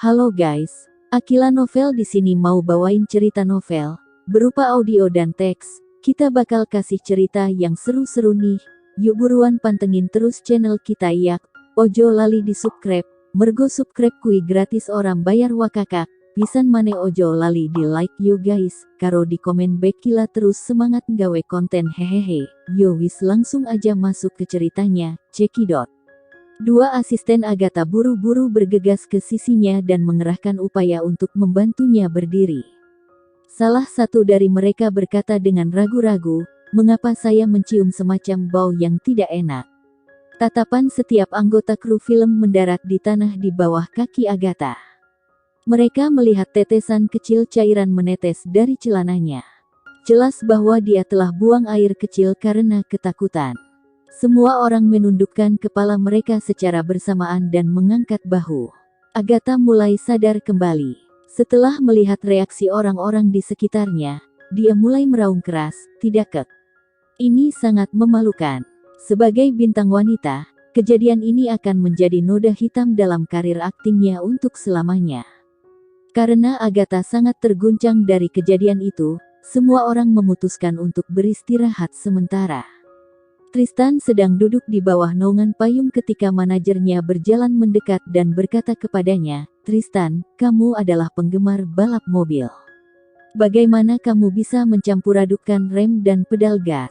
Halo guys, Akila Novel di sini mau bawain cerita novel, berupa audio dan teks. Kita bakal kasih cerita yang seru-seru nih. Yuk buruan pantengin terus channel kita ya. Ojo lali di subscribe, mergo subscribe kui gratis orang bayar wakakak. Pisan mane ojo lali di like yo guys, karo di komen Bekila terus semangat nggawe konten hehehe. Yo wis langsung aja masuk ke ceritanya, cekidot. Dua asisten Agatha buru-buru bergegas ke sisinya dan mengerahkan upaya untuk membantunya berdiri. Salah satu dari mereka berkata dengan ragu-ragu, "Mengapa saya mencium semacam bau yang tidak enak?" Tatapan setiap anggota kru film mendarat di tanah di bawah kaki Agatha. Mereka melihat tetesan kecil cairan menetes dari celananya. Jelas bahwa dia telah buang air kecil karena ketakutan. Semua orang menundukkan kepala mereka secara bersamaan dan mengangkat bahu. Agatha mulai sadar kembali. Setelah melihat reaksi orang-orang di sekitarnya, dia mulai meraung keras, "Tidak kek. Ini sangat memalukan." Sebagai bintang wanita, kejadian ini akan menjadi noda hitam dalam karir aktingnya untuk selamanya. Karena Agatha sangat terguncang dari kejadian itu, semua orang memutuskan untuk beristirahat sementara. Tristan sedang duduk di bawah naungan payung ketika manajernya berjalan mendekat dan berkata kepadanya, "Tristan, kamu adalah penggemar balap mobil. Bagaimana kamu bisa mencampur-adukkan rem dan pedal gas?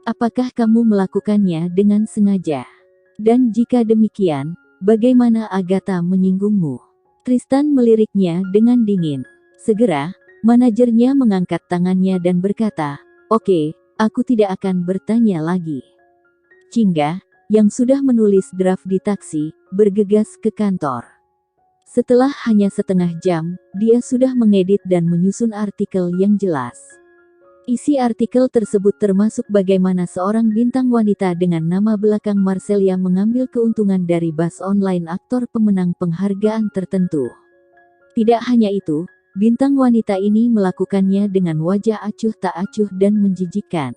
Apakah kamu melakukannya dengan sengaja? Dan jika demikian, bagaimana Agatha menyinggungmu?" Tristan meliriknya dengan dingin. Segera, manajernya mengangkat tangannya dan berkata, "Oke, aku tidak akan bertanya lagi." Cingga, yang sudah menulis draft di taksi, bergegas ke kantor. Setelah hanya setengah jam, dia sudah mengedit dan menyusun artikel yang jelas. Isi artikel tersebut termasuk bagaimana seorang bintang wanita dengan nama belakang Marcelia mengambil keuntungan dari bus online aktor pemenang penghargaan tertentu. Tidak hanya itu, bintang wanita ini melakukannya dengan wajah acuh tak acuh dan menjijikkan.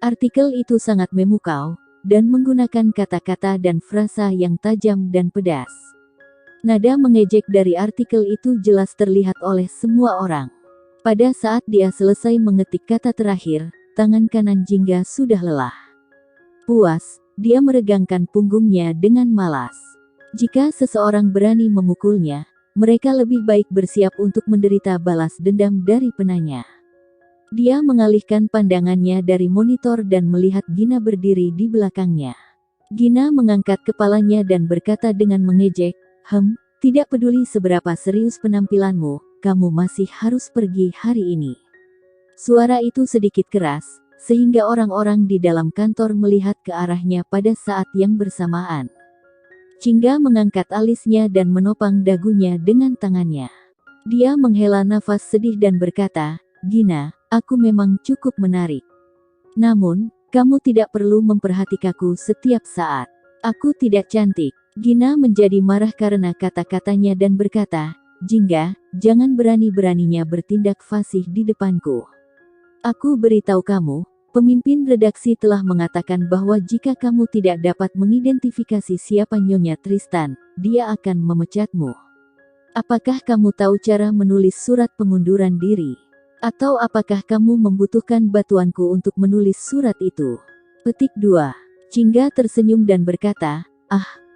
Artikel itu sangat memukau, dan menggunakan kata-kata dan frasa yang tajam dan pedas. Nada mengejek dari artikel itu jelas terlihat oleh semua orang. Pada saat dia selesai mengetik kata terakhir, tangan kanan Jingga sudah lelah. Puas, dia meregangkan punggungnya dengan malas. Jika seseorang berani memukulnya, mereka lebih baik bersiap untuk menderita balas dendam dari penanya. Dia mengalihkan pandangannya dari monitor dan melihat Gina berdiri di belakangnya. Gina mengangkat kepalanya dan berkata dengan mengejek, tidak peduli seberapa serius penampilanmu, kamu masih harus pergi hari ini." Suara itu sedikit keras, sehingga orang-orang di dalam kantor melihat ke arahnya pada saat yang bersamaan. Cingga mengangkat alisnya dan menopang dagunya dengan tangannya. Dia menghela nafas sedih dan berkata, "Gina, aku memang cukup menarik. Namun, kamu tidak perlu memperhatikanku setiap saat. Aku tidak cantik." Gina menjadi marah karena kata-katanya dan berkata, "Jingga, jangan berani-beraninya bertindak fasih di depanku. Aku beritahu kamu, pemimpin redaksi telah mengatakan bahwa jika kamu tidak dapat mengidentifikasi siapa Nyonya Tristan, dia akan memecatmu. Apakah kamu tahu cara menulis surat pengunduran diri? Atau apakah kamu membutuhkan bantuanku untuk menulis surat itu?" Petik 2. Cingga tersenyum dan berkata,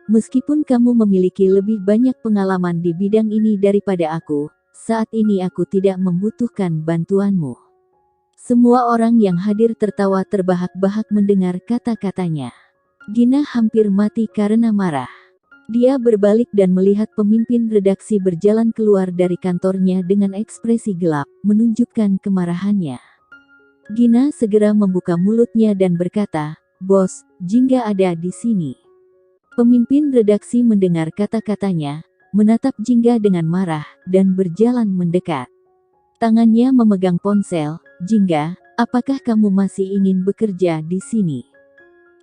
"Meskipun kamu memiliki lebih banyak pengalaman di bidang ini daripada aku, saat ini aku tidak membutuhkan bantuanmu." Semua orang yang hadir tertawa terbahak-bahak mendengar kata-katanya. Gina hampir mati karena marah. Dia berbalik dan melihat pemimpin redaksi berjalan keluar dari kantornya dengan ekspresi gelap, menunjukkan kemarahannya. Gina segera membuka mulutnya dan berkata, "Bos, Jingga ada di sini." Pemimpin redaksi mendengar kata-katanya, menatap Jingga dengan marah, dan berjalan mendekat. Tangannya memegang ponsel. "Jingga, apakah kamu masih ingin bekerja di sini?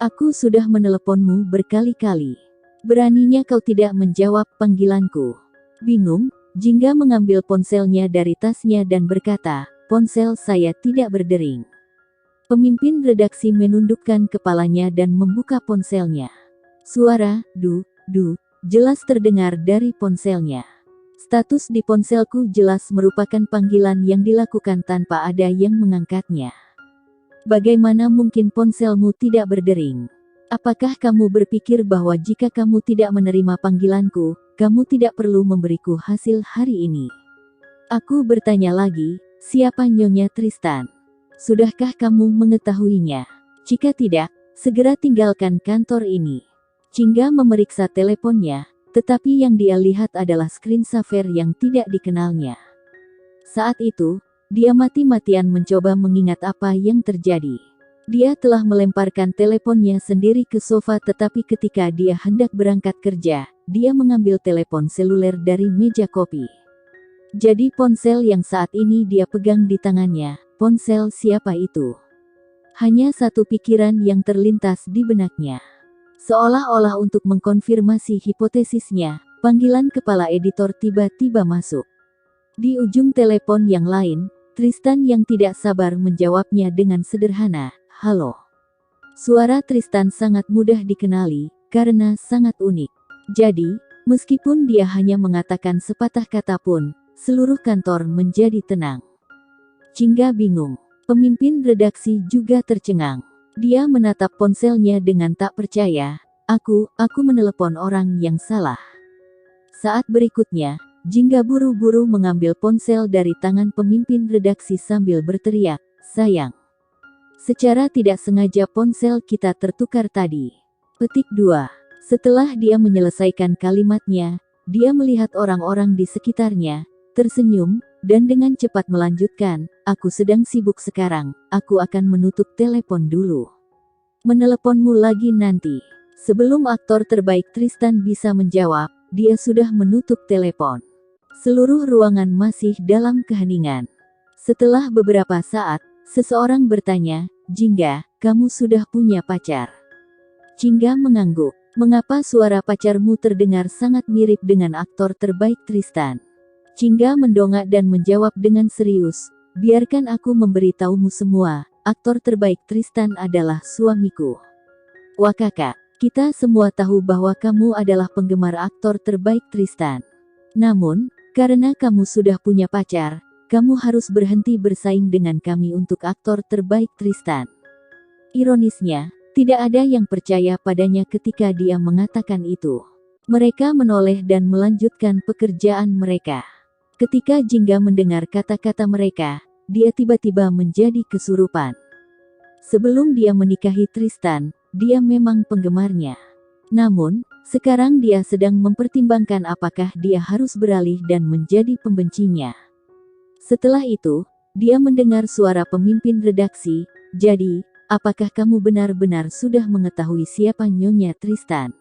Aku sudah meneleponmu berkali-kali. Beraninya kau tidak menjawab panggilanku?" Bingung, Jingga mengambil ponselnya dari tasnya dan berkata, "Ponsel saya tidak berdering." Pemimpin redaksi menundukkan kepalanya dan membuka ponselnya. Suara, du, jelas terdengar dari ponselnya. Status di ponselku jelas merupakan panggilan yang dilakukan tanpa ada yang mengangkatnya. Bagaimana mungkin ponselmu tidak berdering? Apakah kamu berpikir bahwa jika kamu tidak menerima panggilanku, kamu tidak perlu memberiku hasil hari ini? Aku bertanya lagi, siapa Nyonya Tristan? Sudahkah kamu mengetahuinya? Jika tidak, segera tinggalkan kantor ini. Jingga memeriksa teleponnya, tetapi yang dia lihat adalah screensaver yang tidak dikenalnya. Saat itu, dia mati-matian mencoba mengingat apa yang terjadi. Dia telah melemparkan teleponnya sendiri ke sofa, tetapi ketika dia hendak berangkat kerja, dia mengambil telepon seluler dari meja kopi. Jadi ponsel yang saat ini dia pegang di tangannya, ponsel siapa itu? Hanya satu pikiran yang terlintas di benaknya. Seolah-olah untuk mengkonfirmasi hipotesisnya, panggilan kepala editor tiba-tiba masuk. Di ujung telepon yang lain, Tristan yang tidak sabar menjawabnya dengan sederhana, "Halo." Suara Tristan sangat mudah dikenali, karena sangat unik. Jadi, meskipun dia hanya mengatakan sepatah kata pun, seluruh kantor menjadi tenang. Jingga bingung. Pemimpin redaksi juga tercengang. Dia menatap ponselnya dengan tak percaya. Aku menelepon orang yang salah. Saat berikutnya, Jingga buru-buru mengambil ponsel dari tangan pemimpin redaksi sambil berteriak, "Sayang. Secara tidak sengaja ponsel kita tertukar tadi." Petik 2. Setelah dia menyelesaikan kalimatnya, dia melihat orang-orang di sekitarnya, tersenyum, dan dengan cepat melanjutkan, "Aku sedang sibuk sekarang, aku akan menutup telepon dulu. Meneleponmu lagi nanti." Sebelum aktor terbaik Tristan bisa menjawab, dia sudah menutup telepon. Seluruh ruangan masih dalam keheningan. Setelah beberapa saat, seseorang bertanya, "Jingga, kamu sudah punya pacar?" Jingga mengangguk. "Mengapa suara pacarmu terdengar sangat mirip dengan aktor terbaik Tristan?" Jingga mendongak dan menjawab dengan serius, "Biarkan aku memberitahumu semua, aktor terbaik Tristan adalah suamiku." "Wah kakak, kita semua tahu bahwa kamu adalah penggemar aktor terbaik Tristan. Namun, karena kamu sudah punya pacar, kamu harus berhenti bersaing dengan kami untuk aktor terbaik Tristan." Ironisnya, tidak ada yang percaya padanya ketika dia mengatakan itu. Mereka menoleh dan melanjutkan pekerjaan mereka. Ketika Jingga mendengar kata-kata mereka, dia tiba-tiba menjadi kesurupan. Sebelum dia menikahi Tristan, dia memang penggemarnya. Namun, sekarang dia sedang mempertimbangkan apakah dia harus beralih dan menjadi pembencinya. Setelah itu, dia mendengar suara pemimpin redaksi, "Jadi, apakah kamu benar-benar sudah mengetahui siapa Nyonya Tristan?"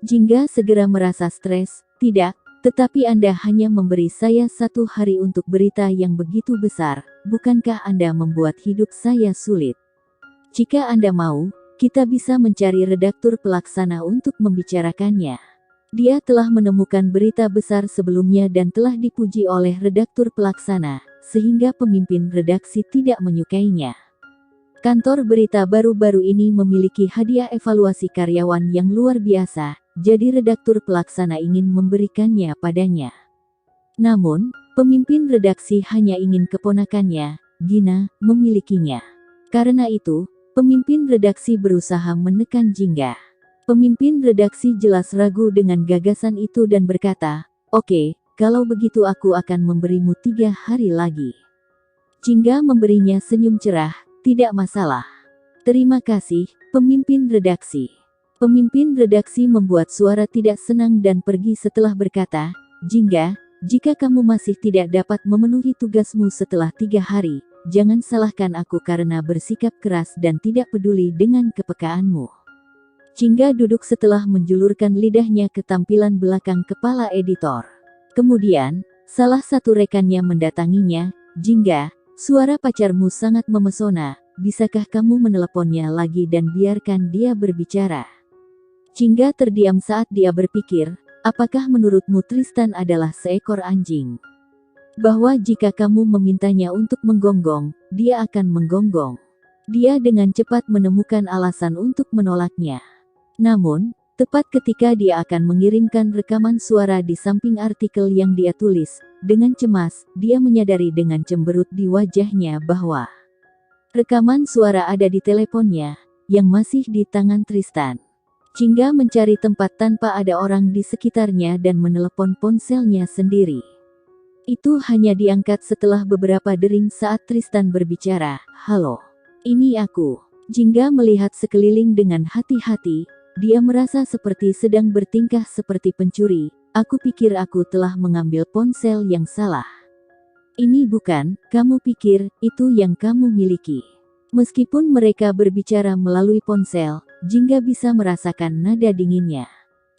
Jingga segera merasa stres, "Tidak, tetapi Anda hanya memberi saya 1 hari untuk berita yang begitu besar, bukankah Anda membuat hidup saya sulit? Jika Anda mau, kita bisa mencari redaktur pelaksana untuk membicarakannya." Dia telah menemukan berita besar sebelumnya dan telah dipuji oleh redaktur pelaksana, sehingga pemimpin redaksi tidak menyukainya. Kantor berita baru-baru ini memiliki hadiah evaluasi karyawan yang luar biasa, jadi redaktur pelaksana ingin memberikannya padanya. Namun, pemimpin redaksi hanya ingin keponakannya, Gina, memilikinya. Karena itu, pemimpin redaksi berusaha menekan Jingga. Pemimpin redaksi jelas ragu dengan gagasan itu dan berkata, "Oke, kalau begitu aku akan memberimu 3 hari lagi." Jingga memberinya senyum cerah, "Tidak masalah. Terima kasih, pemimpin redaksi." Pemimpin redaksi membuat suara tidak senang dan pergi setelah berkata, "Jingga, jika kamu masih tidak dapat memenuhi tugasmu setelah 3 hari, jangan salahkan aku karena bersikap keras dan tidak peduli dengan kepekaanmu." Jingga duduk setelah menjulurkan lidahnya ke tampilan belakang kepala editor. Kemudian, salah satu rekannya mendatanginya, "Jingga, suara pacarmu sangat memesona, bisakah kamu meneleponnya lagi dan biarkan dia berbicara?" Jingga terdiam saat dia berpikir, apakah menurutmu Tristan adalah seekor anjing? Bahwa jika kamu memintanya untuk menggonggong, dia akan menggonggong. Dia dengan cepat menemukan alasan untuk menolaknya. Namun, Tepat ketika dia akan mengirimkan rekaman suara di samping artikel yang dia tulis, dengan cemas, dia menyadari dengan cemberut di wajahnya bahwa rekaman suara ada di teleponnya, yang masih di tangan Tristan. Jingga mencari tempat tanpa ada orang di sekitarnya dan menelepon ponselnya sendiri. Itu hanya diangkat setelah beberapa dering saat Tristan berbicara, "Halo, ini aku." Jingga melihat sekeliling dengan hati-hati. Dia merasa seperti sedang bertingkah seperti pencuri. "Aku pikir aku telah mengambil ponsel yang salah." "Ini bukan, kamu pikir, itu yang kamu miliki." Meskipun mereka berbicara melalui ponsel, Jingga bisa merasakan nada dinginnya.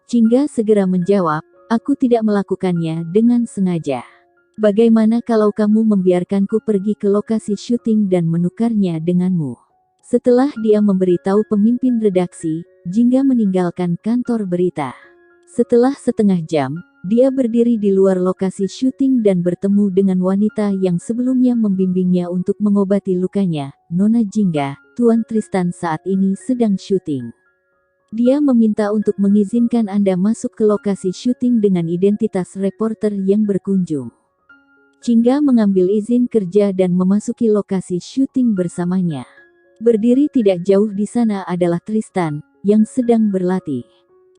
Jingga segera menjawab, "Aku tidak melakukannya dengan sengaja. Bagaimana kalau kamu membiarkanku pergi ke lokasi syuting dan menukarnya denganmu?" Setelah dia memberitahu pemimpin redaksi, Jingga meninggalkan kantor berita. Setelah setengah jam, dia berdiri di luar lokasi syuting dan bertemu dengan wanita yang sebelumnya membimbingnya untuk mengobati lukanya. "Nona Jingga, Tuan Tristan saat ini sedang syuting. Dia meminta untuk mengizinkan Anda masuk ke lokasi syuting dengan identitas reporter yang berkunjung." Jingga mengambil izin kerja dan memasuki lokasi syuting bersamanya. Berdiri tidak jauh di sana adalah Tristan, yang sedang berlatih.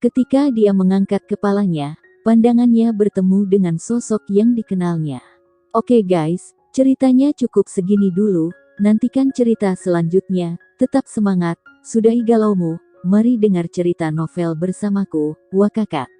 Ketika dia mengangkat kepalanya, pandangannya bertemu dengan sosok yang dikenalnya. "Oke guys, ceritanya cukup segini dulu, nantikan cerita selanjutnya, tetap semangat, sudahi galaumu, mari dengar cerita novel bersamaku, Wakakak."